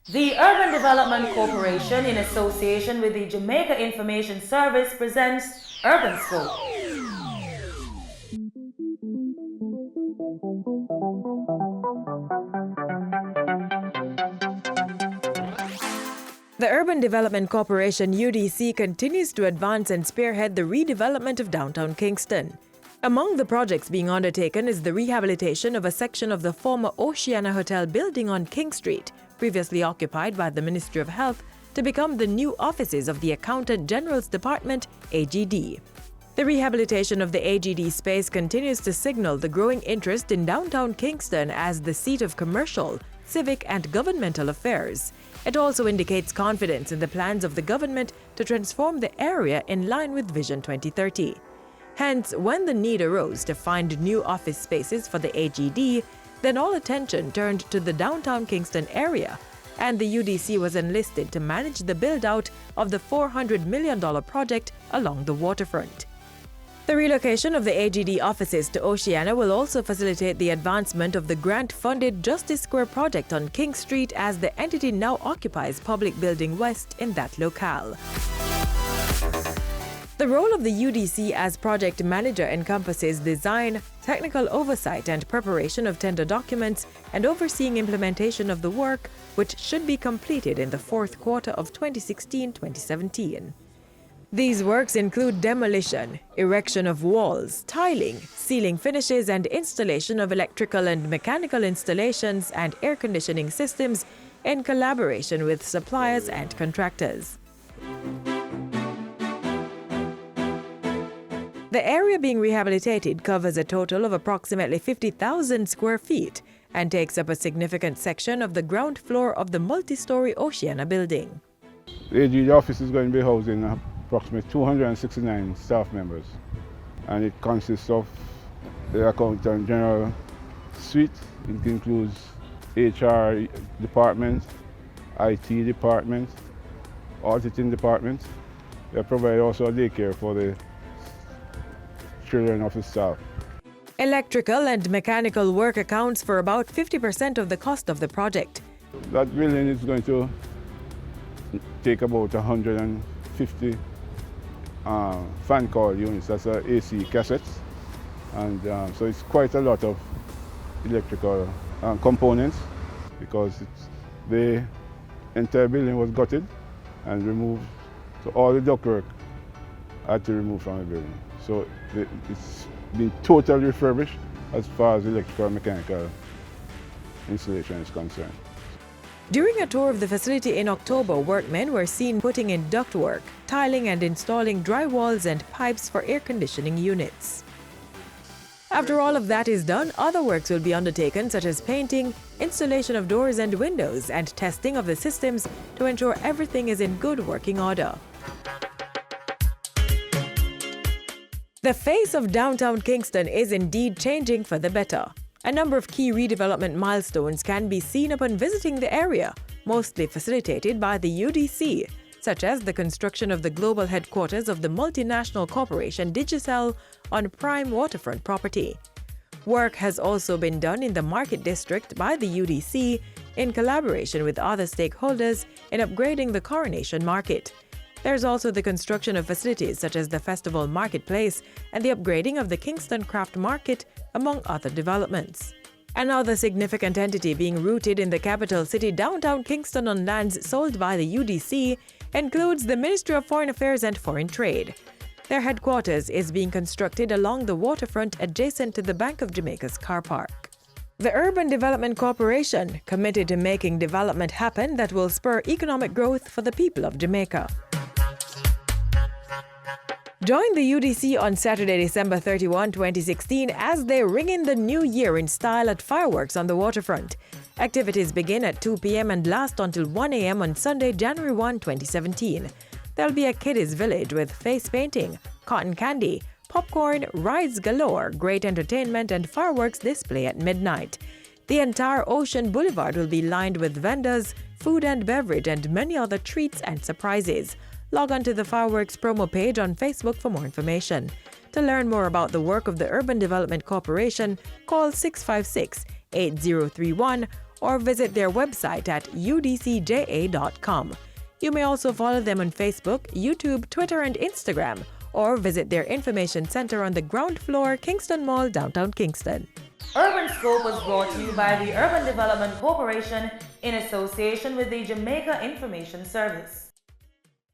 The Urban Development Corporation, in association with the Jamaica Information Service, presents Urban Scope. The Urban Development Corporation UDC continues to advance and spearhead the redevelopment of downtown Kingston. Among the projects being undertaken is the rehabilitation of a section of the former Oceana Hotel building on King Street, previously occupied by the Ministry of Health, to become the new offices of the Accountant General's Department, AGD. The rehabilitation of the AGD space continues to signal the growing interest in downtown Kingston as the seat of commercial, civic and governmental affairs. It also indicates confidence in the plans of the government to transform the area in line with Vision 2030. Hence, when the need arose to find new office spaces for the AGD, then all attention turned to the downtown Kingston area, and the UDC was enlisted to manage the build-out of the $400 million project along the waterfront. The relocation of the AGD offices to Oceana will also facilitate the advancement of the grant-funded Justice Square project on King Street, as the entity now occupies Public Building West in that locale. The role of the UDC as project manager encompasses design, technical oversight and preparation of tender documents, and overseeing implementation of the work, which should be completed in the fourth quarter of 2016-2017. These works include demolition, erection of walls, tiling, ceiling finishes, and installation of electrical and mechanical installations and air conditioning systems in collaboration with suppliers and contractors. The area being rehabilitated covers a total of approximately 50,000 square feet and takes up a significant section of the ground floor of the multi-story Oceana building. The AGD office is going to be housing approximately 269 staff members, and it consists of the Accountant General suite. It includes HR department, IT department, auditing department. They provide also a daycare for the children of the staff. Electrical and mechanical work accounts for about 50% of the cost of the project. That building is going to take about 150 fan coil units, that's AC cassettes, and so it's quite a lot of electrical components, because the entire building was gutted and removed, so all the ductwork had to remove from the building. So it's been totally refurbished as far as electrical and mechanical installation is concerned. During a tour of the facility in October, workmen were seen putting in ductwork, tiling and installing drywalls and pipes for air conditioning units. After all of that is done, other works will be undertaken, such as painting, installation of doors and windows, and testing of the systems to ensure everything is in good working order. The face of downtown Kingston is indeed changing for the better. A number of key redevelopment milestones can be seen upon visiting the area, mostly facilitated by the UDC, such as the construction of the global headquarters of the multinational corporation Digicel on prime waterfront property. Work has also been done in the Market District by the UDC in collaboration with other stakeholders in upgrading the Coronation Market. There's also the construction of facilities such as the Festival Marketplace and the upgrading of the Kingston Craft Market, among other developments. Another significant entity being rooted in the capital city, downtown Kingston, on lands sold by the UDC, includes the Ministry of Foreign Affairs and Foreign Trade. Their headquarters is being constructed along the waterfront adjacent to the Bank of Jamaica's car park. The Urban Development Corporation, committed to making development happen that will spur economic growth for the people of Jamaica. Join the UDC on Saturday, December 31, 2016, as they ring in the new year in style at fireworks on the waterfront. Activities begin at 2 p.m. and last until 1 a.m. on Sunday, January 1, 2017. There'll be a kiddies village with face painting, cotton candy, popcorn, rides galore, great entertainment, and fireworks display at midnight. The entire Ocean Boulevard will be lined with vendors, food and beverage, and many other treats and surprises. Log on to the fireworks promo page on Facebook for more information. To learn more about the work of the Urban Development Corporation, call 656-8031 or visit their website at udcja.com. You may also follow them on Facebook, YouTube, Twitter, and Instagram, or visit their information center on the ground floor, Kingston Mall, downtown Kingston. Urban Scope was brought to you by the Urban Development Corporation in association with the Jamaica Information Service.